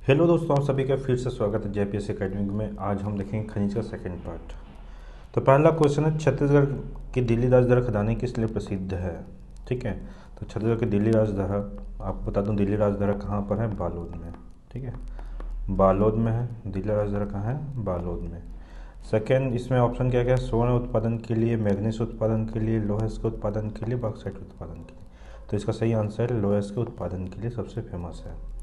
Hello दोस्तों, आप सभी का फिर से स्वागत है जेपीएससी एकेडमी में। आज हम देखेंगे खनिज का सेकंड पार्ट। तो पहला क्वेश्चन है, छत्तीसगढ़ की दिल्ली राजधानी खदानें किस लिए प्रसिद्ध है। ठीक है, तो छत्तीसगढ़ की दिल्ली राजधानी, आपको बता दूं दिल्ली राजधानी कहाँ पर है, बालोद में। ठीक है, बालोद में है दिल्ली राजधानी, कहाँ है, बालोद में। सेकेंड, इसमें ऑप्शन क्या क्या है, स्वर्ण उत्पादन के लिए, मैग्नीज उत्पादन के लिए, लोहस के उत्पादन के लिए, बॉक्साइट उत्पादन के लिए। तो इसका सही आंसर है लोहस के उत्पादन के लिए सबसे फेमस है।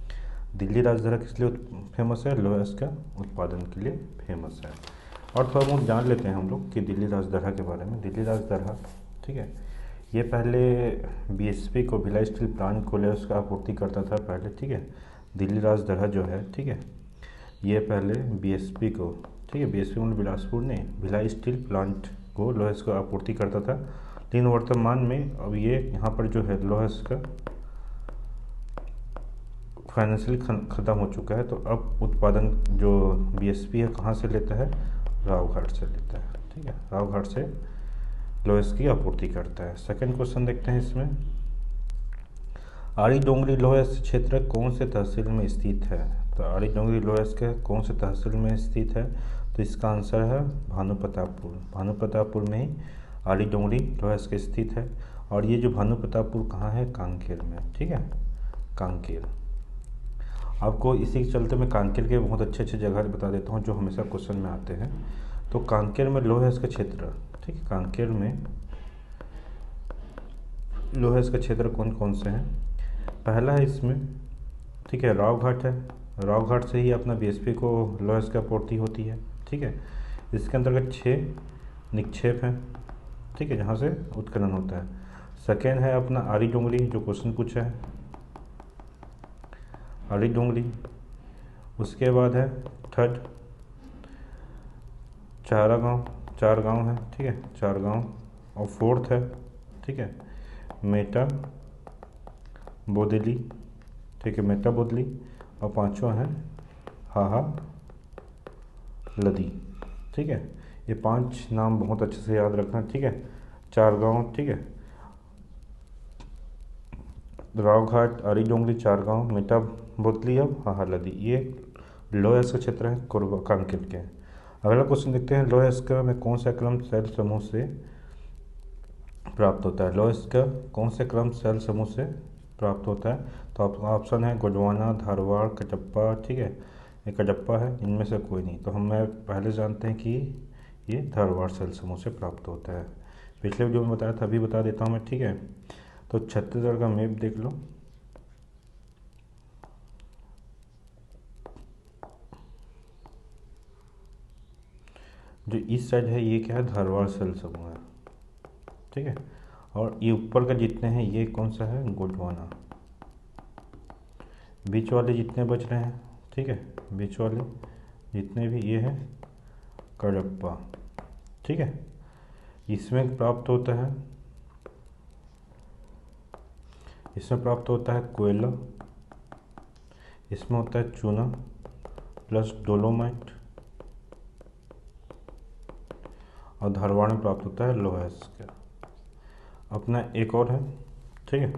दिल्ली राजधानी किस लिए फेमस है, लोहस का उत्पादन के लिए फेमस है। और थोड़ा बहुत जान लेते हैं हम लोग कि दिल्ली राजधानी के बारे में। दिल्ली राजधानी, ठीक है, ये पहले बीएसपी को, भिलाई स्टील प्लांट को लोहस का आपूर्ति करता था पहले। ठीक है, दिल्ली राजधानी जो है, ठीक है, ये पहले बीएसपी को, ठीक है, बीएसपी मतलब बिलासपुर ने भिलाई स्टील प्लांट को लोहस को आपूर्ति करता था। लेकिन वर्तमान में अब ये यहाँ पर जो है लोहस का फाइनेंशियली ख़त्म हो चुका है। तो अब उत्पादन जो बीएसपी है कहाँ से लेता है, रावघाट से लेता है। ठीक है, रावघाट से लोहस की आपूर्ति करता है। सेकंड क्वेश्चन देखते हैं इसमें, आड़ी डोंगरी लोहस क्षेत्र कौन से तहसील में स्थित है। तो आड़ी डोंगरी लोहस के कौन से तहसील में स्थित है, तो इसका आंसर है भानुप्रतापपुर। भानुप्रतापपुर में ही आड़ी डोंगरी लोहस के स्थित है। और ये जो भानुप्रतापपुर कहाँ है, कांकेर में। ठीक है, कांकेर। आपको इसी के चलते मैं कांकेर के बहुत अच्छे अच्छे जगह बता देता हूँ जो हमेशा क्वेश्चन में आते हैं। तो कांकेर में लोहस का क्षेत्र, ठीक है, कांकेर में लोहस का क्षेत्र कौन कौन से हैं। पहला है इसमें, ठीक है, रावघाट है। रावघाट से ही अपना बीएसपी को लोहस की आपूर्ति होती है। ठीक है, इसके अंतर्गत 6 निक्षेप हैं, ठीक है, जहाँ से उत्खनन होता है। सेकेंड है अपना आड़ी डोंगरी, जो क्वेश्चन पूछा है, आड़ी डोंगरी। उसके बाद है थर्ड चारागांव, 4 गांव है, ठीक है, 4 गांव। और फोर्थ है, ठीक है, मेटा बोदली, ठीक है, मेटा बोदली। और पांचवा है हाहा लदी। ठीक है, ये 5 नाम बहुत अच्छे से याद रखना। ठीक है, 4 गांव, ठीक है, रावघाट, आड़ी डोंगरी, 4 गांव, मेटा बोदली और हाहा लदी, ये लोहस का क्षेत्र है कोरबा कांकेर के। अगला क्वेश्चन देखते हैं, लोहस का में कौन सा क्रम सेल समूह से प्राप्त होता है। लोहस का कौन से क्रम सेल समूह से प्राप्त होता है। तो ऑप्शन है गोंडवाना, धारवाड़, कटप्पा। ठीक है, ये कटप्पा है, इनमें से कोई नहीं। तो हम पहले जानते हैं कि ये धारवाड़ सेल समूह से प्राप्त होता है। पिछले वीडियो में बताया था, अभी बता देता हूँ मैं। ठीक है, तो छत्तीसगढ़ का मैप देख लो। जो इस साइड है ये क्या है, धारवाड़ सेल समूह है। ठीक है, और ये ऊपर का जितने हैं ये कौन सा है, गोंडवाना। बीच वाले जितने बच रहे हैं, ठीक है, बीच वाले जितने भी ये हैं कडप्पा। ठीक है, इसमें प्राप्त होता है, इसमें प्राप्त होता है कोयला, इसमें होता है चूना प्लस डोलोमाइट, और धारवाड़ में प्राप्त होता है लोहस का। अपना एक और है, ठीक है,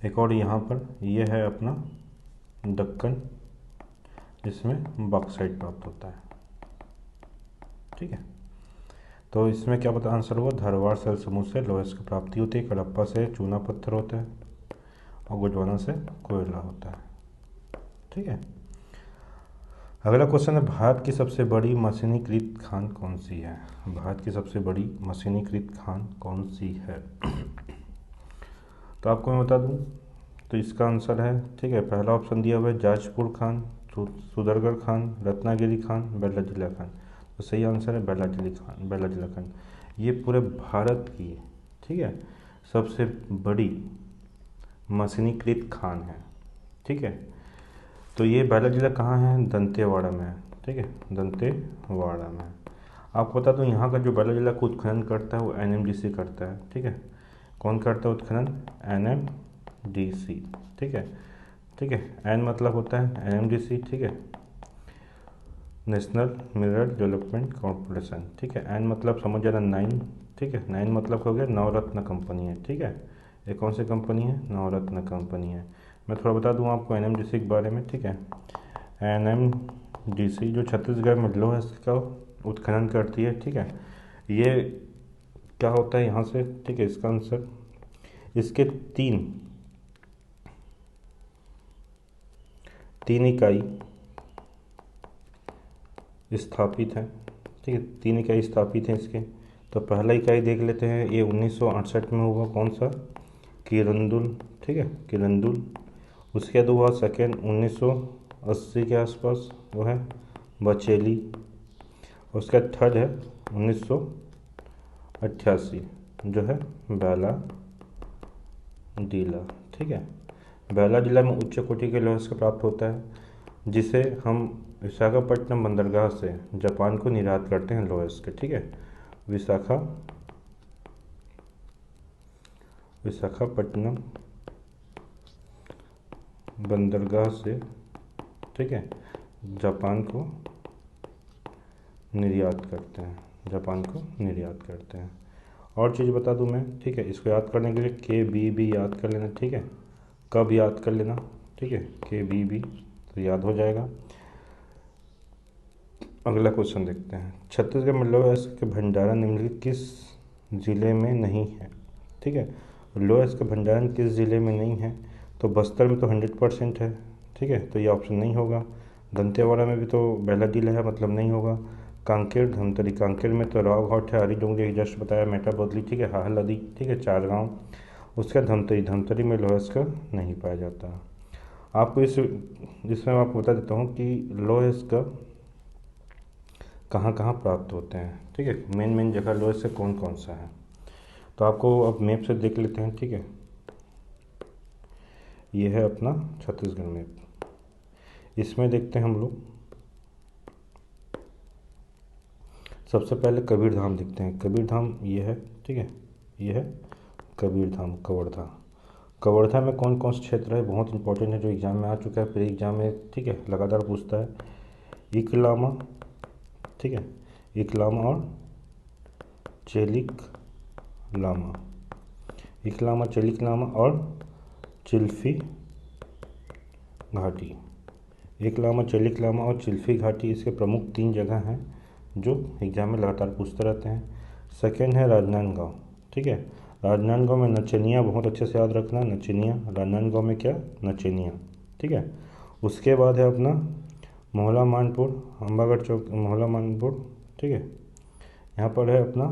एक और यहाँ पर ये है अपना दक्कन, इसमें बॉक्साइट प्राप्त होता है। ठीक है, तो इसमें क्या पता आंसर हुआ, धारवाड़ सेल समूह से लोहस की प्राप्ति होती है, कडप्पा से चूना पत्थर होता है, और गोंडवाना से कोयला होता है। ठीक है, अगला क्वेश्चन है, भारत की सबसे बड़ी मशीनीकृत खान कौन सी है। भारत की सबसे बड़ी मशीनीकृत खान कौन सी है। तो आपको मैं बता दूं, तो इसका आंसर है, ठीक है, पहला ऑप्शन दिया हुआ है जाजपुर खान, सुदरगढ़ खान, रत्नागिरी खान, बेला जिला खान। तो सही आंसर है बेला जिला खान, बेला जिला खान। ये पूरे भारत की, ठीक है, सबसे बड़ी मशीनीकृत खान है। ठीक है, तो ये बेला जिला कहाँ है, दंतेवाड़ा में है। ठीक है, दंतेवाड़ा में। आपको बता दूँ यहाँ का जो बेला जिला को उत्खनन करता है वो एनएमडीसी करता है। ठीक है, कौन करता है उत्खनन, एनएमडीसी। ठीक है, ठीक है, एन मतलब होता है एनएमडीसी, ठीक है, नेशनल मिनरल डेवलपमेंट कॉरपोरेशन। ठीक है, एन मतलब समझ जाना 9। ठीक है, 9 मतलब हो गया नवरत्न कंपनी है। ठीक है, ये कौन सी कंपनी है, नवरत्न कंपनी है। मैं थोड़ा बता दूं आपको एनएमडीसी के बारे में। ठीक है, NMDC जो छत्तीसगढ़ में लौह अयस्क का उत्खनन करती है, ठीक है। ये क्या होता है यहाँ से, ठीक है, इसका आंसर, इसके तीन इकाई स्थापित हैं, ठीक है, 3 इकाई स्थापित हैं इसके। तो पहला इकाई देख लेते हैं, ये 1968 में हुआ, कौन सा, किरंदुल, ठीक है, किरंदुल। उसके बाद हुआ सेकेंड 1980 के आसपास, वो है बचेली। उसका थर्ड है 1988, जो है बैला डीला, ठीक है। बैला डीला में उच्च कोटि के लौह अयस्क प्राप्त होता है, जिसे हम विशाखापट्टनम बंदरगाह से जापान को निर्यात करते हैं लौह अयस्क, ठीक है। विशाखापट्टनम बंदरगाह से, ठीक है, जापान को निर्यात करते हैं, जापान को निर्यात करते हैं। और चीज़ बता दूं मैं, ठीक है, इसको याद करने के लिए KBB याद कर लेना, ठीक है, कब याद कर लेना, ठीक है, KBB, तो याद हो जाएगा। अगला क्वेश्चन देखते हैं, छत्तीसगढ़ में लौह अयस्क के भंडारण निम्नलिखित किस जिले में नहीं है, ठीक है। लौह अयस्क का भंडारण किस जिले में नहीं है, तो बस्तर में तो 100% है, ठीक है, तो ये ऑप्शन नहीं होगा। दंतेवाड़ा में भी तो बैला डीला है, मतलब नहीं होगा। कांकेर धमतरी, कांकेर में तो राव घाट है, हरी डोंगरी जस्ट बताया, मेटा बदली, ठीक है, हाहल नदी, ठीक है, 4 गाँव। उसका धमतरी में लौह अयस्क नहीं पाया जाता। आपको इसमें मैं आपको बता देता हूँ कि लौह अयस्क कहाँ कहाँ प्राप्त होते हैं, ठीक है, मेन जगह लौह अयस्क कौन कौन सा है। तो आपको अब मैप से देख लेते हैं, ठीक है। ये है अपना छत्तीसगढ़ मैप, इसमें देखते हैं हम लोग। सबसे पहले कबीर धाम देखते हैं, कबीर धाम ये है, ठीक है, ये है कबीर धाम, कवर्धा। कवर्धा में कौन कौन से क्षेत्र है, बहुत इंपॉर्टेंट है, जो एग्जाम में आ चुका है, प्री एग्जाम में, ठीक है, लगातार पूछता है। इकलामा, ठीक है, इकलामा और चेलिक लामा, इकलामा, चेलिक लामा और चिल्फी घाटी। इकलामा, चेलिक लामा और चिल्फी घाटी इसके प्रमुख 3 जगह हैं जो एग्जाम में लगातार पूछते रहते हैं। सेकेंड है राजनांदगांव, ठीक है, राजनांदगांव में नचनिया, बहुत अच्छे से याद रखना, नचनिया, राजनांदगांव में क्या, नचनिया, ठीक है। उसके बाद है अपना मोहला मानपुर, अम्बागढ़ चौक, मोहला मानपुर, ठीक है, यहाँ पर है अपना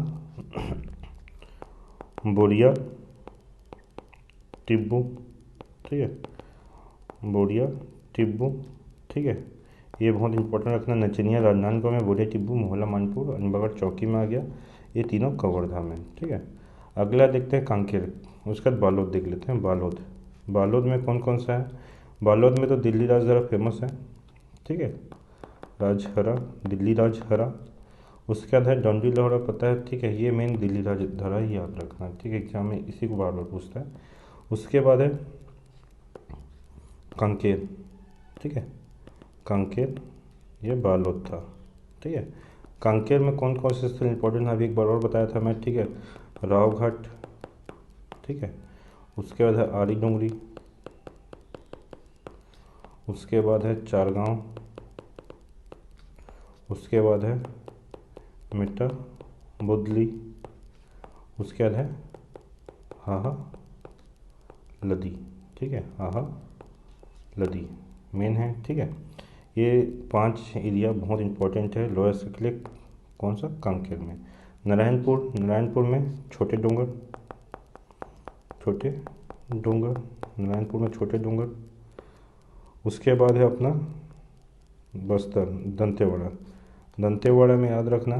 बोरिया टिब्बू, ठीक है, बोरिया टिब्बू, ठीक है, ये बहुत इंपॉर्टेंट रखना। नचनिया राजनांदगांव में, बोरिया टिब्बू मोहला मानपुर अम्बागढ़ चौकी में आ गया, ये तीनों कवर्धा में, ठीक है। अगला देखते हैं कांकेर, उसके बाद बालोद देख लेते हैं। बालोद, बालोद में कौन कौन सा है, बालोद में तो दिल्ली राजहरा फेमस है, ठीक है, राजहरा, दिल्ली राजहरा। उसके बाद है डंडी लोहरा, पता है, ठीक है, ये मेन दिल्ली राजहरा ही याद रखना, ठीक है, एग्जाम में इसी को बार बार पूछता है। उसके बाद है कांकेर, ठीक है, कांकेर, ये बालोद था, ठीक है। कांकेर में कौन कौन से स्थल इंपॉर्टेंट है, अभी एक बार और बताया था मैं, ठीक है, राव घाट, ठीक है, उसके बाद है आरी डोंगरी, उसके बाद है 4 गाँव, उसके बाद है मेटा बुदली, उसके बाद है हाहा लदी, ठीक है, हाहा लदी मेन है, ठीक है। ये 5 एरिया बहुत इंपॉर्टेंट है लौह अयस्क के लिए, कौन सा, कांकेर में। नारायणपुर, नारायणपुर में छोटे डोंगर, छोटे डोंगर, नारायणपुर में छोटे डोंगर। उसके बाद है अपना बस्तर, दंतेवाड़ा, दंतेवाड़ा में याद रखना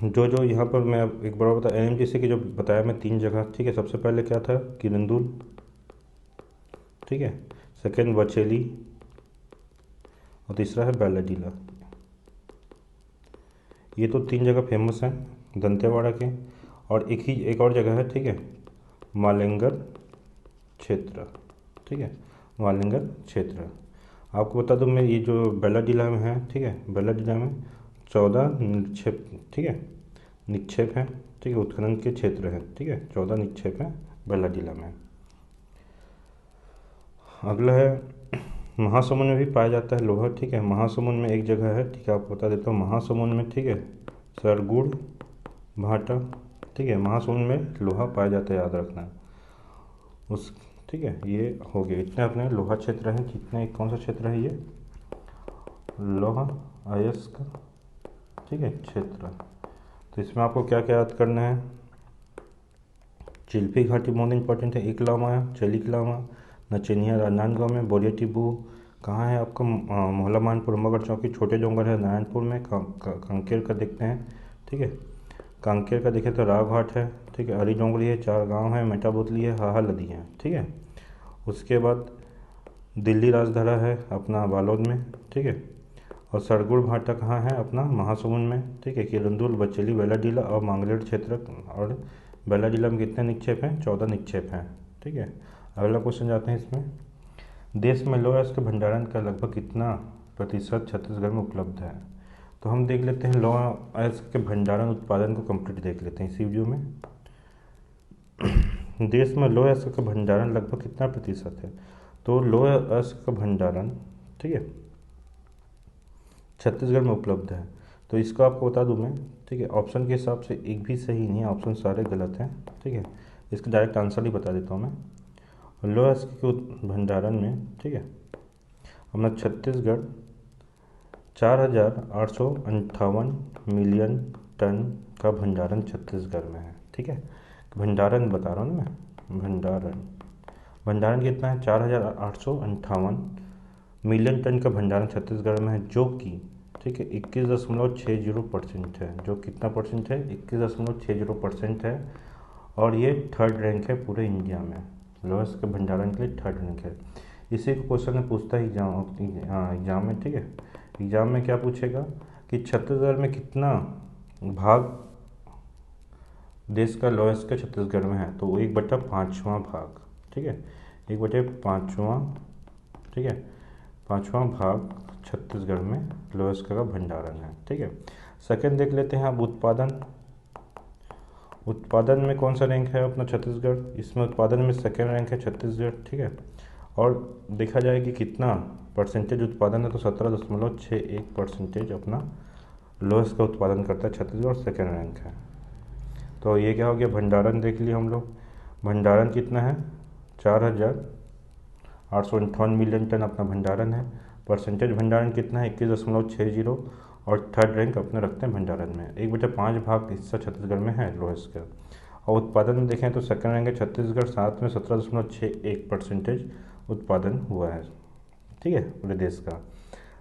जो यहाँ पर मैं एक बार बता, NMDC की जो बताया मैं 3 जगह, ठीक है। सबसे पहले क्या था, किरंदुल, ठीक है, सेकेंड बचेली और तीसरा है बैला डीला। ये तो 3 जगह फेमस हैं दंतेवाड़ा के, और एक और जगह है, ठीक है, मालेंगर क्षेत्र, ठीक है, मालेंगर क्षेत्र। आपको बता दूं मैं, ये जो बैला डीला में है, ठीक है, बैला डीला में 14 निक्षेप, ठीक है, निक्षेप हैं, ठीक है, उत्खनन के क्षेत्र हैं, ठीक है, 14 निक्षेप हैं बैला डीला में। अगला है महासमुंद में भी पाया जाता है लोहा, ठीक है। महासमुंद में एक जगह है, ठीक है, आपको बता देता हूँ। महासमुंद में, ठीक है, सरगुड़ भाटा, ठीक है, महासमुंद में लोहा पाया जाता है, याद रखना है उस, ठीक है। ये हो गया, इतने अपने लोहा क्षेत्र हैं। कितने, कौन सा क्षेत्र है ये, लोहा अयस्क, ठीक है, क्षेत्र। तो इसमें आपको क्या क्या याद करना है, चिल्फी घाटी बहुत इंपॉर्टेंट है, एकलामा, चलिकलामा, नचनिया राजनांदगांव में, बोरिया टिब्बू कहाँ है आपका, मोहल्ला मानपुर, मगर चौकी, छोटे डोंगर है नारायणपुर में, कांकेर का देखते हैं, ठीक है। कांकेर का देखें तो राव घाट है, ठीक है, अरी डोंगरी है, चार गांव है, मेटा बोतली है, हाहा नदी है, ठीक है। उसके बाद दिल्ली राजधारा है अपना बालोद में, ठीक है। और सरगुड़ भाटा कहाँ है अपना महासमुंद में, ठीक है। किरंदुल, बचेली, बेलाडीला और मांगलेर क्षेत्र। और बेलाडीला में कितने निक्षेप हैं, 14 निक्षेप हैं, ठीक है। अगला क्वेश्चन जाते हैं इसमें, देश में लौह अयस्क भंडारण का लगभग कितना प्रतिशत छत्तीसगढ़ में उपलब्ध है। तो हम देख लेते हैं लौह अयस्क के भंडारण उत्पादन को कंप्लीट देख लेते हैं इसी वीडियो में। देश में लौह अयस्क का भंडारण लगभग कितना प्रतिशत है। तो लौह अयस्क का भंडारण, ठीक है, छत्तीसगढ़ में उपलब्ध है। तो इसका आपको बता दूं मैं, ठीक है, ऑप्शन के हिसाब से एक भी सही नहीं है, ऑप्शन सारे गलत हैं, ठीक है। इसका डायरेक्ट आंसर ही बता देता हूँ मैं। लौह अयस्क के भंडारण में, ठीक है, अपना छत्तीसगढ़ 4,858 मिलियन टन का भंडारण छत्तीसगढ़ में है, ठीक है। भंडारण बता रहा हूँ ना मैं, भंडारण कितना है, 4,858 मिलियन टन का भंडारण छत्तीसगढ़ में है, जो कि, ठीक है, 21.60% है। जो कितना परसेंट है, 21.60% है। और ये थर्ड रैंक है पूरे इंडिया में, लौह अयस्क के भंडारण के लिए थर्ड रैंक है। इसी को क्वेश्चन में पूछता है एग्जाम में, ठीक है। एग्जाम में क्या पूछेगा कि छत्तीसगढ़ में कितना भाग देश का लौह अयस्क छत्तीसगढ़ में है। तो 1/5वां भाग, ठीक है, 1/5वां, ठीक है, 5वां भाग छत्तीसगढ़ में लौह अयस्क का भंडारण है, ठीक है। सेकंड देख लेते हैं अब उत्पादन में कौन सा रैंक है अपना छत्तीसगढ़। इसमें उत्पादन में सेकंड रैंक है छत्तीसगढ़, ठीक है। और देखा जाए कि कितना परसेंटेज उत्पादन है, तो 17.61% अपना लौह अयस्क का उत्पादन करता है छत्तीसगढ़, सेकंड रैंक है। तो ये क्या हो गया, भंडारण देख लिया हम लोग। भंडारण कितना है, 4,858 मिलियन टन अपना भंडारण है। परसेंटेज भंडारण कितना है, 21.60। और थर्ड रैंक अपने रखते हैं भंडारण में। 1/5 भाग हिस्सा छत्तीसगढ़ में है लौह अयस्क का। और उत्पादन में देखें तो सेकंड रैंक है छत्तीसगढ़, साथ में 17.61% उत्पादन हुआ है, ठीक है, पूरे देश का।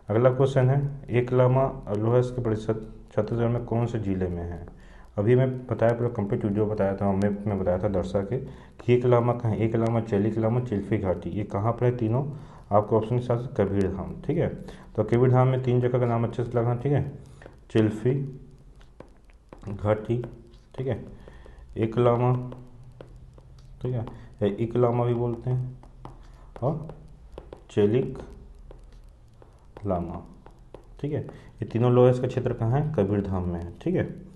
अगला क्वेश्चन है, एकलामा लौह अयस्क के प्रतिशत छत्तीसगढ़ में कौन से जिले में है। अभी मैं बताया, पूरा कंप्लीट वीडियो बताया था, मैप में बताया था दर्शा के कि एकलामा कहाँ, एकलामा, चलिकलामा, चिल्फी घाटी, ये कहाँ पर है तीनों। आपको ऑप्शन के साथ कबीर धाम, ठीक है। तो कबीर धाम में 3 जगह का नाम अच्छे से लगा, ठीक है, चिल्फी घाटी, ठीक है, एकलामा, ठीक है, या इकलामा भी बोलते हैं, और चेलिक लामा, ठीक है। ये तीनों लौह अयस्क का क्षेत्र कहाँ है, कबीर धाम में है, ठीक है।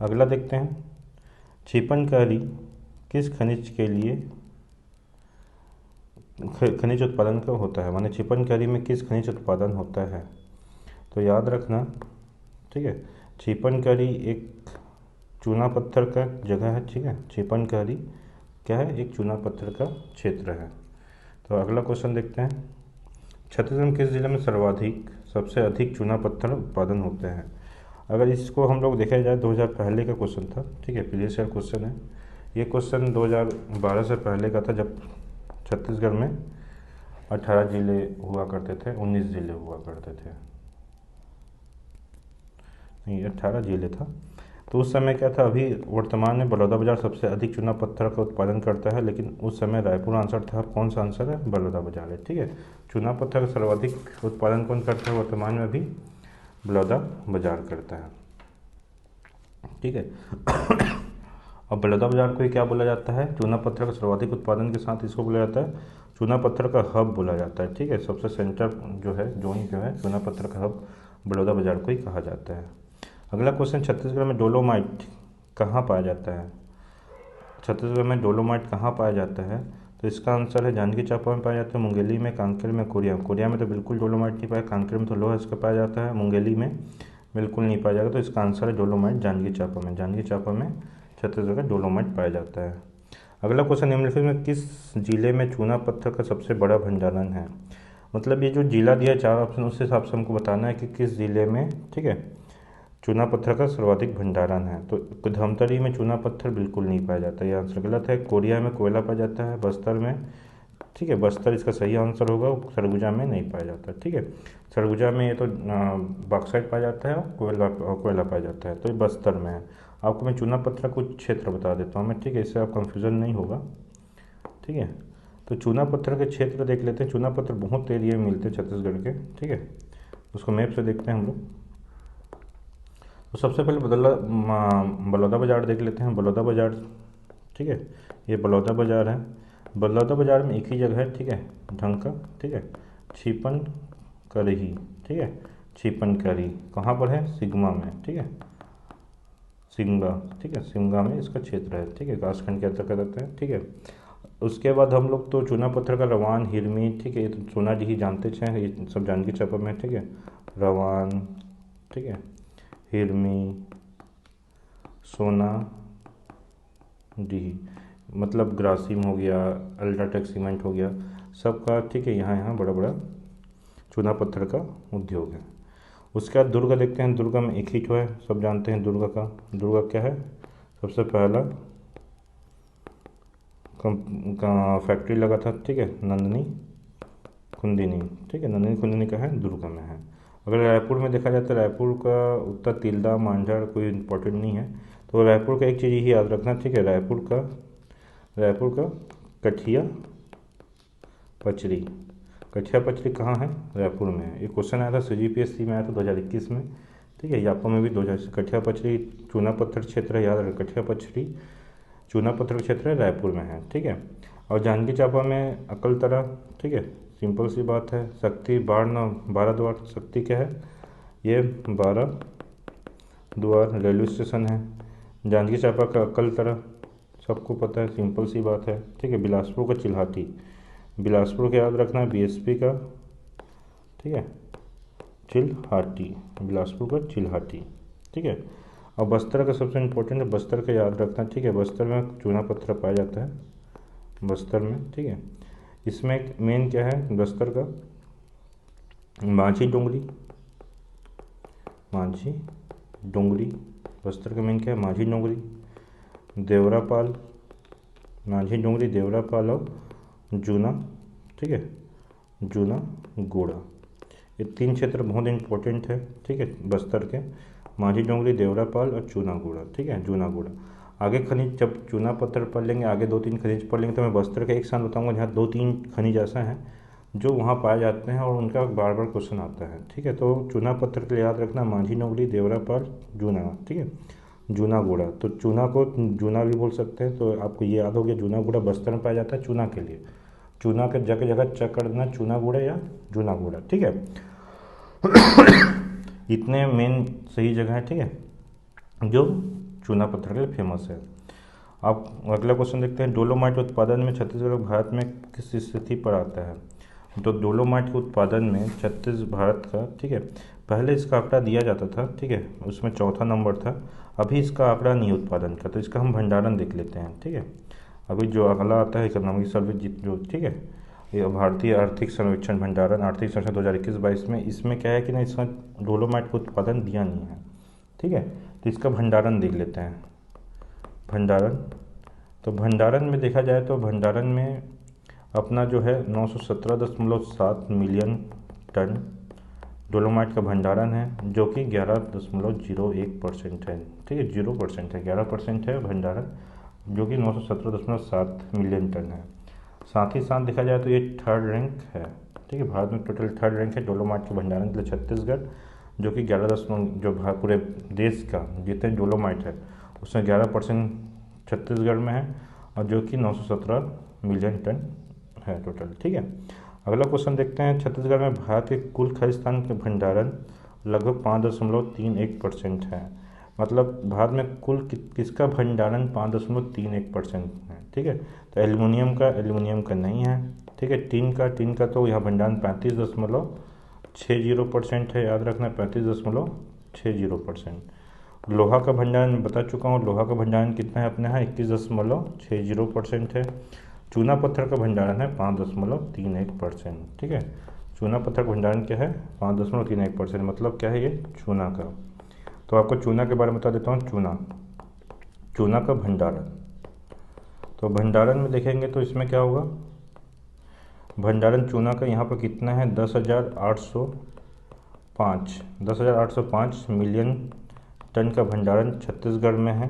अगला देखते हैं, छिपनकारी किस खनिज के लिए खनिज उत्पादन का होता है, माने छिपनकारी में किस खनिज उत्पादन होता है। तो याद रखना, ठीक है, छिपनकारी एक चूना पत्थर का जगह है, ठीक है। छिपनकारी क्या है, एक चूना पत्थर का क्षेत्र है। तो अगला क्वेश्चन देखते हैं, छत्तीसगढ़ में किस जिले में सबसे अधिक चूना पत्थर उत्पादन होते हैं। अगर इसको हम लोग देखा जाए 2000 पहले का क्वेश्चन था, ठीक है, प्रीवियस ईयर क्वेश्चन है। ये क्वेश्चन 2012 से पहले का था, जब छत्तीसगढ़ में 18 जिले हुआ करते थे, 19 जिले हुआ करते थे, नहीं 18 जिले था। तो उस समय क्या था, अभी वर्तमान में बलौदाबाजार सबसे अधिक चूना पत्थर का उत्पादन करता है, लेकिन उस समय रायपुर आंसर था। कौन सा आंसर है, बलौदाबाजार है, ठीक है। चूना पत्थर का सर्वाधिक उत्पादन कौन करता है वर्तमान में, अभी बलौदाबाजार करता है, ठीक है। अब बलौदाबाजार को क्या बोला जाता है, चूना पत्थर का सर्वाधिक उत्पादन के साथ इसको बोला जाता है चूना पत्थर का हब बोला जाता है, ठीक है। सबसे सेंटर जो है, जोन जो है, चूना पत्थर का हब बलौदाबाजार को ही कहा जाता है। अगला क्वेश्चन, छत्तीसगढ़ में डोलोमाइट कहाँ पाया जाता है। छत्तीसगढ़ में डोलोमाइट कहाँ पाया जाता है। तो इसका आंसर है जांजगीर चांपा में पाया जाता है, मुंगेली में, कांकेर में, कोरिया में। कोरिया में तो बिल्कुल डोलोमाइट नहीं पाया, कांकेर में तो लोहा इसका पाया जाता है, मुंगेली में बिल्कुल नहीं पाया जाएगा। तो इसका आंसर है डोलोमाइट जांजगीर चांपा में। जांजगीर चांपा में छत्तीसगढ़ का डोलोमाइट पाया जाता है। अगला क्वेश्चन निम्नलिखित में किस जिले में चूना पत्थर का सबसे बड़ा भंडारण है। मतलब ये जो जिला दिया 4 ऑप्शन, उस हिसाब से हमको बताना है कि किस जिले में, ठीक है, चूना पत्थर का सर्वाधिक भंडारण है। तो धमतरी में चूना पत्थर बिल्कुल नहीं पाया जाता, ये आंसर गलत है। कोरिया में कोयला पाया जाता है, बस्तर में, ठीक है, बस्तर इसका सही आंसर होगा। सरगुजा में नहीं पाया जाता, ठीक है। सरगुजा में ये तो बॉक्साइट पाया जाता है और कोयला पाया जाता है, तो ये बस्तर में है। आपको मैं चूना पत्थर का कुछ क्षेत्र बता देता हूँ मैं, ठीक है, इससे आप कंफ्यूजन नहीं होगा, ठीक है। तो चूना पत्थर के क्षेत्र देख लेते हैं। चूना पत्थर बहुत एरिया में मिलते हैं छत्तीसगढ़ के, ठीक है। उसको मैप से देखते हैं हम लोग। तो सबसे पहले बलौदा बाजार देख लेते हैं। बलौदा बाजार, ठीक है, ये बलौदा बाजार है। बलौदा बाजार में एक ही जगह है, ठीक है, ढंग का, ठीक है, छिपन करही, ठीक है, छिपन करही कहाँ पर है, सिगमा में, ठीक है, सिंगा, ठीक है, सिंगा में इसका क्षेत्र है, ठीक है, कासखंड के अंतर्गत आता है, ठीक है। उसके बाद हम लोग तो चूना पत्थर का रवान, हिरमी, ठीक है, ये तो सोना जी ही जानते हैं, ये सब जांजगीर चांपा में, ठीक है, रवान, ठीक है, हिरमी, सोना डी, मतलब ग्रासिम हो गया, अल्ट्राटेक सीमेंट हो गया, सबका, ठीक है, यहाँ बड़ा बड़ा चूना पत्थर का उद्योग है। उसके बाद दुर्ग देखते हैं। दुर्ग में एक ही ठो है, सब जानते हैं दुर्ग का। दुर्ग क्या है, सबसे पहला फैक्ट्री लगा था, ठीक है, नंदिनी खुंदिनी, ठीक है, नंदिनी खुंदिनी का है, दुर्ग में है। अगर रायपुर में देखा जाए तो रायपुर का उत्तर तिल्दा मांझाड़ कोई इम्पोर्टेंट नहीं है, तो रायपुर का एक चीज़ ही याद रखना, ठीक है, रायपुर का कठिया पचरी। कठिया पचरी कहाँ है, रायपुर में है। ये क्वेश्चन आया था CGPSC में, आया था 2021 में, ठीक है, यापा में भी 2000। कठिया पचरी चूना पत्थर क्षेत्र है, याद रखें, कठिया पचरी चूना पत्थर क्षेत्र है, रायपुर में है, ठीक है। और जांजगीर चांपा में अकलतरा, ठीक है, सिंपल सी बात है। शक्ति बारह द्वार, शक्ति क्या है, ये 12 द्वार रेलवे स्टेशन है। जांजगीर चांपा का अकलतरा सबको पता है, सिंपल सी बात है, ठीक है। बिलासपुर का चिल्हाटी, बिलासपुर का याद रखना है, BSP का, ठीक है, चिल्हाटी, बिलासपुर का चिल्हाटी, ठीक है। और बस्तर का सबसे इम्पोर्टेंट है, बस्तर का याद रखना, ठीक है, बस्तर में चूना पत्थर पाया जाता है बस्तर में, ठीक है। इसमें मेन क्या है बस्तर का, माझी डोंगरी, बस्तर का मेन क्या है, माझी डोंगरी, देवरापाल, माझी डोंगरी, देवरापाल और जूना, ठीक है, जूना गोड़ा। ये 3 क्षेत्र बहुत इंपॉर्टेंट है, ठीक है, बस्तर के, माझी डोंगरी, देवरापाल और चूना गोड़ा, ठीक है, जूना गोड़ा। आगे खनिज जब चूना पत्थर पढ़ लेंगे, आगे 2-3 खनिज पढ़ लेंगे, तो मैं बस्तर का एक स्थान बताऊंगा जहाँ 2-3 खनिज ऐसा है जो वहाँ पाए जाते हैं और उनका बार बार क्वेश्चन आता है, ठीक है। तो चूना पत्थर के लिए याद रखना माझी डोंगरी, देवरापाल, जूना, ठीक है, जूना गोड़ा। तो चूना को जूना भी बोल सकते हैं, तो आपको ये याद हो गया, जूना गोड़ा बस्तर में पाया जाता है चूना के लिए। चूना के जगह जगह चेक कर देना, चूना गोड़ा या जूना गोड़ा, ठीक है। इतने मेन सही जगह है, ठीक है, जो चूना पत्थर के लिए फेमस है। आप अगला क्वेश्चन देखते हैं। डोलोमाइट उत्पादन में छत्तीसगढ़ भारत में किस स्थिति पर आता है। तो डोलोमाइट के उत्पादन में छत्तीसगढ़ भारत का, ठीक है, पहले इसका आंकड़ा दिया जाता था, ठीक है, उसमें 4था नंबर था। अभी इसका आंकड़ा नहीं उत्पादन का, तो इसका हम भंडारण देख लेते हैं, ठीक है। अभी जो अगला आता है इकोनॉमिक सर्वे जो, ठीक है, ये भारतीय आर्थिक सर्वेक्षण भंडारण आर्थिक सर्वेक्षण 2021-22 में, इसमें क्या है कि ना, इसमें डोलोमाइट का उत्पादन दिया नहीं है, ठीक है। तो इसका भंडारण देख लेते हैं। भंडारण, तो भंडारण में देखा जाए तो भंडारण में अपना जो है 917.7 मिलियन टन डोलोमाइट का भंडारण है, जो कि 11.01% है, ठीक है, 0% है, 11% है भंडारण, जो कि 917.7 मिलियन टन है। साथ ही साथ देखा जाए तो ये 3rd रैंक है, ठीक है, भारत में टोटल 3rd रैंक है डोलोमाइट के भंडारण के लिए छत्तीसगढ़, जो कि 11 जो पूरे देश का जितने डोलोमाइट है उसमें 11% छत्तीसगढ़ में है, और जो कि 917 मिलियन टन है टोटल, ठीक है। अगला क्वेश्चन देखते हैं। छत्तीसगढ़ में भारत के कुल खालिस्तान के भंडारण लगभग 5.31% है। मतलब भारत में कुल किसका भंडारण 5.31% है, ठीक है। तो एल्युमिनियम का नहीं है, ठीक है। टीन का तो यहाँ भंडारण 35.60% है, याद रखना 35.60%। लोहा का भंडारण मैं बता चुका हूँ, लोहा का भंडारण कितना है अपने यहाँ 21.60% है। चूना पत्थर का भंडारण है 5.31%, ठीक है। चूना पत्थर का भंडारण क्या है 5.31%, मतलब क्या है ये चूना का। तो आपको चूना के बारे में बता देता हूँ। चूना का भंडारण, तो भंडारण में देखेंगे तो इसमें क्या होगा, भंडारण चूना का यहाँ पर कितना है 10,805 मिलियन टन का भंडारण छत्तीसगढ़ में है,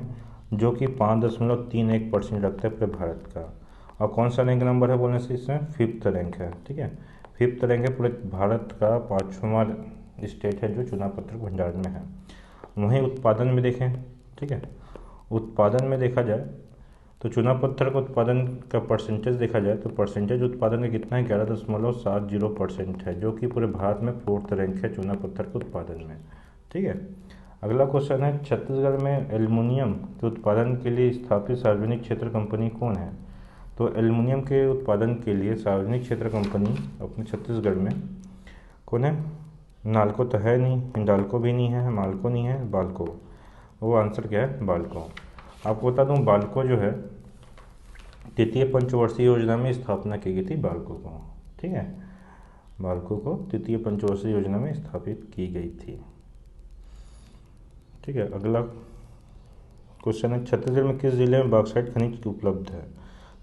जो कि 5.31% रखता है पूरे भारत का। और कौन सा रैंक नंबर है बोलने से, इसमें 5th रैंक है, ठीक है। 5th रैंक है पूरे भारत का, 5वां स्टेट है जो चूना पत्थर भंडारण में है। वहीं उत्पादन में देखें, ठीक है, उत्पादन में देखा जाए तो चूना पत्थर का उत्पादन का परसेंटेज देखा जाए तो परसेंटेज उत्पादन का कितना है 11.70% है, जो कि पूरे भारत में 4th रैंक है चूना पत्थर के उत्पादन में, ठीक है। अगला क्वेश्चन है, छत्तीसगढ़ में एल्युमिनियम के उत्पादन के लिए स्थापित सार्वजनिक क्षेत्र कंपनी कौन है। तो एल्युमिनियम के उत्पादन के लिए सार्वजनिक क्षेत्र कंपनी अपने छत्तीसगढ़ में कौन है, नालको तो है नहीं, हिंडाल्को भी नहीं है, मालको नहीं है, बाल्को। वो आंसर क्या है, बाल्को। आपको बता दूं बाल्को जो है तृतीय पंचवर्षीय योजना में स्थापना की गई थी बाल्को को, ठीक है। बाल्को को तृतीय पंचवर्षीय योजना में स्थापित की गई थी, ठीक है। अगला क्वेश्चन है, छत्तीसगढ़ में किस जिले में बॉक्साइट खनिज उपलब्ध है।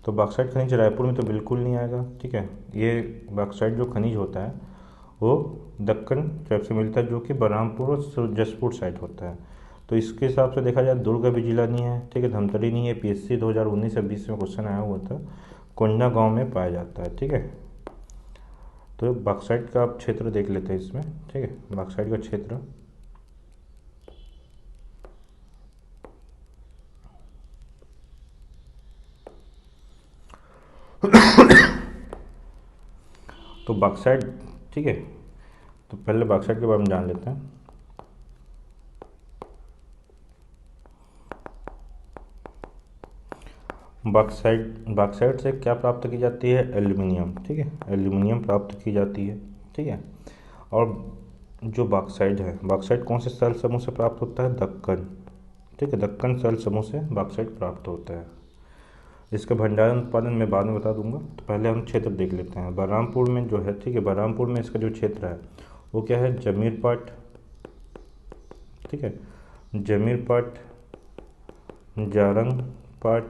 तो बॉक्साइट खनिज रायपुर में तो बिल्कुल नहीं आएगा, ठीक है। ये बॉक्साइट जो खनिज होता है वो दक्कन टाइप से मिलता है, जो कि बलरामपुर और जसपुर साइड होता है। तो इसके हिसाब से देखा जाए दुर्ग भी जिला नहीं है, ठीक है, धमतरी नहीं है, पीएससी 2019 या 20 में क्वेश्चन आया हुआ था, कोंडा गांव में पाया जाता है, ठीक है। तो बॉक्साइट का आप क्षेत्र देख लेते हैं इसमें, ठीक है, बॉक्साइट का क्षेत्र तो बॉक्साइट, ठीक है, तो पहले बॉक्साइट के बारे में जान लेते हैं। बॉक्साइट से क्या प्राप्त की जाती है, एल्युमिनियम, ठीक है, एल्युमिनियम प्राप्त की जाती है, ठीक है। और जो बॉक्साइट है, बॉक्साइट कौन से स्थल समूह से प्राप्त होता है, दक्कन, ठीक है, दक्कन स्थल समूह से बॉक्साइट प्राप्त होता है। इसका भंडारण उत्पादन मैं बाद में बता दूंगा, तो पहले हम क्षेत्र देख लेते हैं। बलरामपुर में जो है, ठीक है, बलरामपुर में इसका जो क्षेत्र है वो क्या है, जमीरपाट, ठीक है, जमीरपाट, जारंग पाट।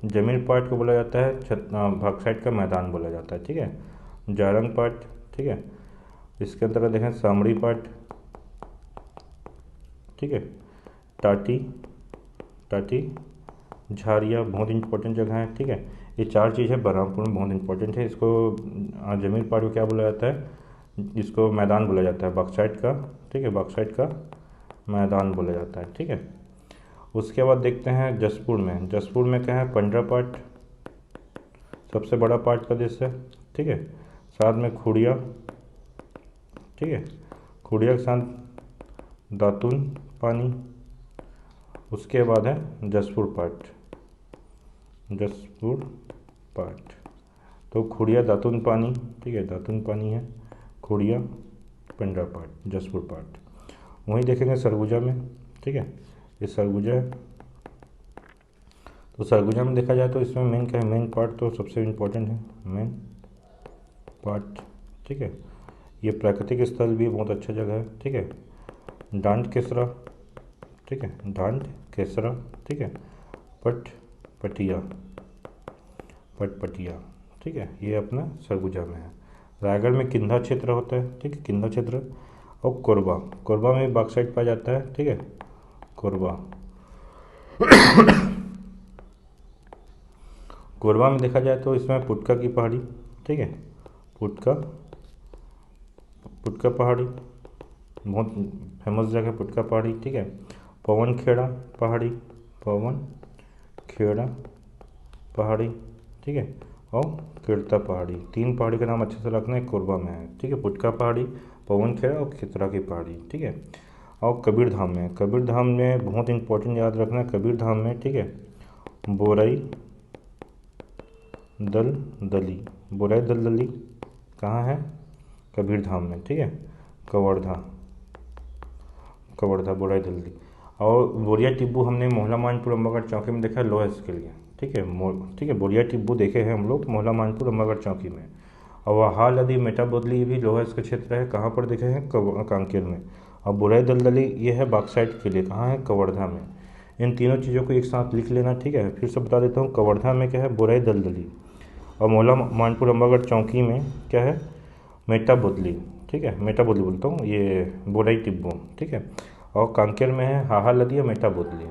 जमीरपाट को बोला जाता है बॉक्साइट का मैदान बोला जाता है, ठीक है, जारंग पाट, ठीक है। इसके अंतर्गत देखें सामड़ी पाट, ठीक है, टाटी, टाटी झारिया बहुत इंपॉर्टेंट जगह है, ठीक है। ये 4 चीज़ है बलरामपुर में बहुत इंपॉर्टेंट है। इसको जमीन पाट को क्या बोला जाता है, इसको मैदान बोला जाता है बॉक्साइट का, ठीक है, बॉक्साइट का मैदान बोला जाता है, ठीक है। उसके बाद देखते हैं जसपुर में क्या है, पंडरा पाट सबसे बड़ा पाट का देश है, ठीक है। साथ में खुड़िया, ठीक है, खुड़िया के साथ दातून पानी। उसके बाद है जसपुर पाट, जसपुर पाट। तो खुड़िया दातून पानी, ठीक है, दातून पानी है, खुड़िया पंडरा पाट, जसपुर पाट। वहीं देखेंगे सरगुजा में, ठीक है, ये सरगुजा है। तो सरगुजा में देखा जाए तो इसमें मेन क्या है, मेन पार्ट तो सबसे इम्पोर्टेंट है, मेन पार्ट, ठीक है। ये प्राकृतिक स्थल भी बहुत अच्छा जगह है, ठीक है। डांड केसरा, ठीक है, डांड केसरा, ठीक है, पटपटिया, पटपटिया, ठीक है, ये अपना सरगुजा में है। रायगढ़ में किंधा क्षेत्र होता है, ठीक है, किंधा क्षेत्र। और कोरबा, कोरबा में बॉक्साइट पाया जाता है, ठीक है, कोरबा। कोरबा में देखा जाए तो इसमें पुटका की पहाड़ी, ठीक है, पुटका, पुटका पहाड़ी बहुत फेमस जगह पुटका पहाड़ी, ठीक है। पवन खेड़ा पहाड़ी, पवन खेड़ा पहाड़ी, ठीक है, और किरता पहाड़ी। 3 पहाड़ी का नाम अच्छे से रखना है, कोरबा में है, ठीक है, पुटका पहाड़ी, पवन खेड़ा और खितरा की पहाड़ी, ठीक है। और कबीरधाम में, कबीरधाम में बहुत इंपॉर्टेंट याद रखना, कबीरधाम में, ठीक है, बोराई दल दली, बोराई दल दली कहाँ है? कबीरधाम में, ठीक है, कवर्धा, कवर्धा बोराई दल दली। और बोरिया टिब्बू हमने मोहला मानपुर अम्बागढ़ चौकी में देखा है लोहेस के लिए, ठीक है, ठीक है, बोरिया टिब्बू देखे हैं हम लोग मोहला मानपुर अम्बागढ़ चौकी में। और वहाल नदी मेटाबोदली भी लोहेस का क्षेत्र है, कहाँ पर देखे हैं? कांकेर में। और बोराई दलदली ये है बॉक्साइट के लिए, कहाँ है? कवर्धा में। इन तीनों चीज़ों को एक साथ लिख लेना, ठीक है। फिर से बता देता हूँ, कवर्धा में क्या है? बोराई दलदली। और मोहला मानपुर अम्बागढ़ चौकी में क्या है? मेटाबोदली, ठीक है, मेटाबोदली बोलता हूँ, ये बोराई टिब्बू, ठीक है। और कांकेर में है हाहा नदी या मेटाबोदली,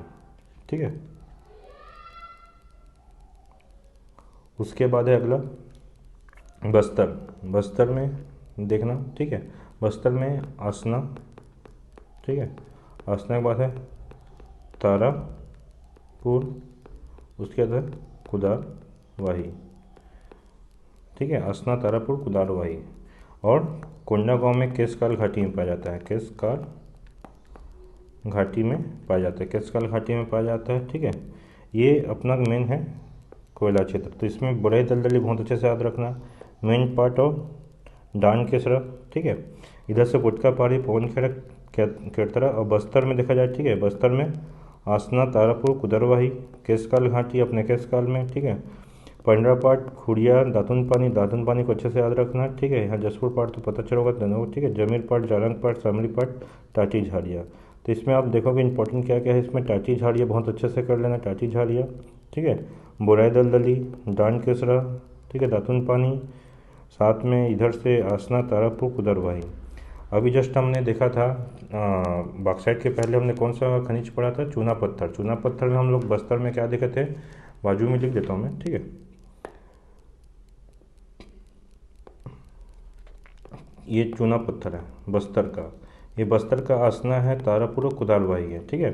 ठीक है। उसके बाद है अगला बस्तर, बस्तर में देखना, ठीक है, बस्तर में आसना, ठीक है, आसना के बाद है तारापुर, उसके बाद है कुदारवाही, ठीक है, आसना, तारापुर, कुदारवाही। और कोंडागांव में केसकाल घाटी में पाया जाता है, केसकाल घाटी में पाया जाता है, केसकाल घाटी में पाया जाता है, ठीक है। ये अपना मेन है कोयला क्षेत्र। तो इसमें बोराई दलदली बहुत अच्छे से याद रखना, मेन पार्ट और डांड केसरा, ठीक है। इधर से गुटका पहाड़ी, पवन खेड़ा, केरतरा। और बस्तर में देखा जाए, ठीक है, बस्तर में आसना, तारापुर, कुदरवाही, केसकाल घाटी अपने केसकाल में, ठीक है, पंडरापाट, खुड़िया, दातुन पानी को अच्छे से याद रखना, ठीक है। यहाँ जसपुर पाट तो पता चलोगा धनौर, ठीक है, जमीर पाट, जारंग पाट, शामली पाट, टाटी झाड़िया। तो इसमें आप देखोगे इंपॉर्टेंट क्या क्या है इसमें, टाटी झाड़िया बहुत अच्छे से कर लेना, टाटी झाड़िया, ठीक है, बोराई दलदली, डांड केसरा, ठीक है, दातुन पानी, साथ में इधर से आसना, तारापुर, कुदरवाही। अभी जस्ट हमने देखा था बॉक्साइट के पहले हमने कौन सा खनिज पढ़ा था? चूना पत्थर। चूना पत्थर में हम लोग बस्तर में क्या देखे थे? बाजू में लिख देता हूँ मैं, ठीक है, ये चूना पत्थर है बस्तर का, ये बस्तर का आसना है, तारापुर और कुदारवाही है, ठीक है।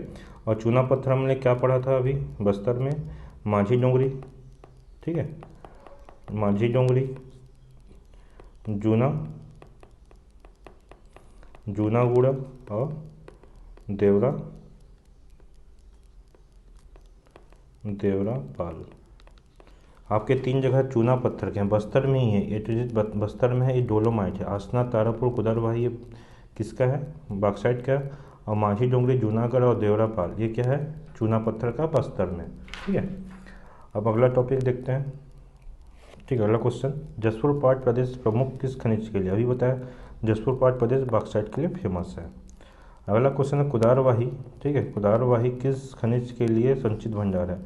और चूना पत्थर हमने क्या पढ़ा था अभी बस्तर में? माझी डोंगरी, ठीक है, माझी डोंगरी, जूना, जूनागुड़ा और देवरा, देवरा पाल। आपके तीन जगह चूना पत्थर के हैं, बस्तर में ही है ये, तो बस्तर में है ये डोलोमाइट है। आसना, तारापुर, कुदारवाही ये किसका है? बॉक्साइट का। और माझी डोंगरी, जूनागढ़ और देवरापाल ये क्या है? चूना पत्थर का, बस्तर में, ठीक है। अब अगला टॉपिक देखते हैं, ठीक है, अगला क्वेश्चन, जसपुर पाट प्रदेश प्रमुख किस खनिज के लिए? अभी बताया जसपुर पाट प्रदेश बॉक्साइट के लिए फेमस है। अगला क्वेश्चन है कुदारवाही, ठीक है, कुदारवाही किस खनिज के लिए संचित भंडार है?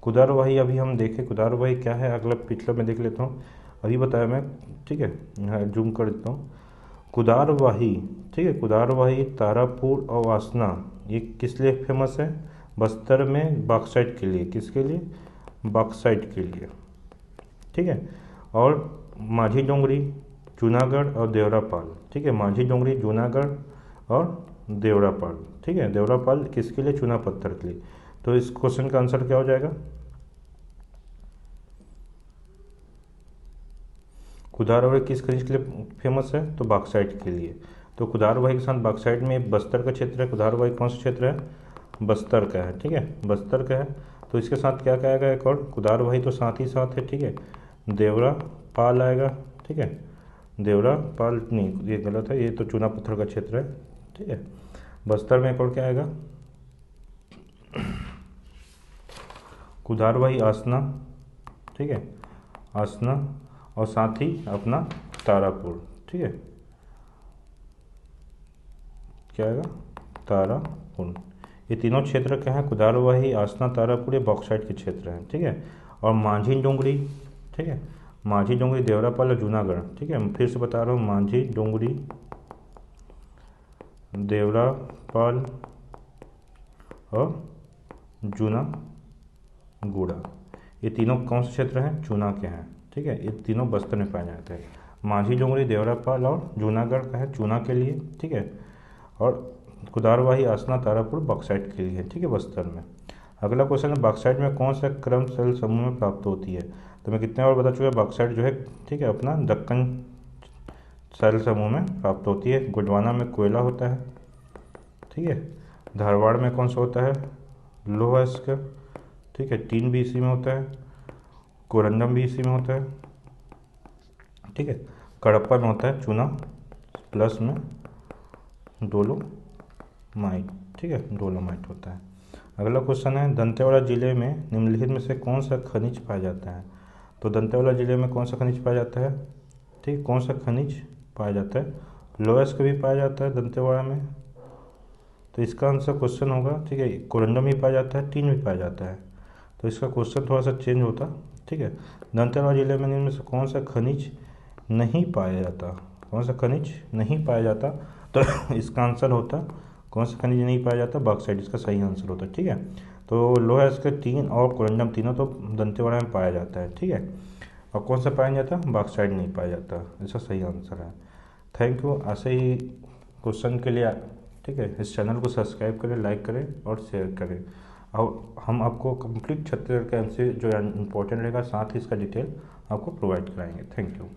कुदारवाही अभी हम देखें कुदारवाही क्या है, अगला पिछला में देख लेता हूँ, अभी बताया मैं, ठीक है, यहाँ जूम कर देता हूँ। कुदारवाही, ठीक है, कुदारवाही, तारापुर और आसना ये किस लिए फेमस है? बस्तर में बॉक्साइट के लिए, किसके लिए? बॉक्साइट के लिए, ठीक है। और माझी डोंगरी, जूनागढ़ और देवरापाल, ठीक है, माझी डोंगरी, जूनागढ़ और देवरापाल, ठीक है, देवरापाल किसके लिए? चूना पत्थर के लिए। तो इस क्वेश्चन का आंसर क्या हो जाएगा? कुदारवाही किस खनिज के लिए फेमस है? तो बॉक्साइट के लिए। तो कुदारवाही के साथ बॉक्साइट में बस्तर का क्षेत्र है, कुदारवाही कौन सा क्षेत्र है? बस्तर का है, ठीक है, बस्तर का है। तो इसके साथ क्या क्या आएगा एक और? कुदारवाही तो साथ ही साथ है, ठीक है, देवरा पाल आएगा, ठीक है, देवरा पाल नहीं, ये गलत है, ये तो चूना पत्थर का क्षेत्र है, ठीक है। बस्तर में एक और क्या आएगा? कुदारवाही, आसना, ठीक है, आसना और साथ ही अपना तारापुर, ठीक है, क्या आएगा? तारापुर। ये तीनों क्षेत्र क्या है? कुदारवाही, आसना, तारापुर ये बॉक्साइट के क्षेत्र हैं, ठीक है। और माझी डोंगरी, ठीक है, माझी डोंगरी, देवरापाल और जूनागढ़, ठीक है, फिर से बता रहा हूँ, माझी डोंगरी, देवरापाल और जूनागढ़ ये तीनों कौन से क्षेत्र हैं? चूना के हैं, ठीक है, ये तीनों बस्तर में पाए जाते हैं। माझी डोंगरी, देवरापाल और जूनागढ़ का है चूना के लिए, ठीक है। और कुदारवाही, आसना, तारापुर बॉक्साइट के लिए, ठीक है, बस्तर में। अगला क्वेश्चन है बॉक्साइट में कौन सा क्रम सेल समूह में प्राप्त होती है? तो मैं कितने बार बता चुका, बॉक्साइट जो है, ठीक है, अपना दक्कन सेल समूह में प्राप्त होती है। गोंडवाना में कोयला होता है, ठीक है। धारवाड़ में कौन सा होता है, लोहा इसका, ठीक है, टीन भी इसी में होता है, कोरंडम भी इसी में होता है, ठीक है। कडप्पा में होता है चूना, प्लस में डोलोमाइट, ठीक है, डोलोमाइट होता है। अगला क्वेश्चन है, दंतेवाड़ा जिले में निम्नलिखित में से कौन सा खनिज पाया जाता है। तो दंतेवाड़ा जिले में कौन सा खनिज पाया जाता है, ठीक, कौन सा खनिज पाया जाता है, लोहा भी पाया जाता है दंतेवाड़ा में, तो इसका आंसर क्वेश्चन होगा, ठीक है, कोरंडम भी पाया जाता है, टीन भी पाया जाता है, तो इसका क्वेश्चन थोड़ा सा चेंज होता, ठीक है। दंतेवाड़ा जिले में निम्न में से कौन सा खनिज नहीं पाया जाता, कौन सा खनिज नहीं पाया जाता, तो इसका आंसर होता, कौन सा खनिज नहीं पाया जाता, बॉक्साइट इसका सही आंसर होता है, ठीक है। तो लोहा इसका, टीन और कोरंडम तीनों तो दंतेवाड़ा में पाया जाता है, ठीक है, और कौन सा पाया जाता, बॉक्साइट नहीं पाया जाता, इसका सही आंसर है। Thank you. ऐसे ही क्वेश्चन के लिए, ठीक है, इस चैनल को सब्सक्राइब करें, लाइक करें और शेयर करें, और हम आपको कंप्लीट छत्तीसगढ़ का एमसीक्यू जो इम्पोर्टेंट रहेगा, साथ ही इसका डिटेल आपको प्रोवाइड कराएंगे। Thank you.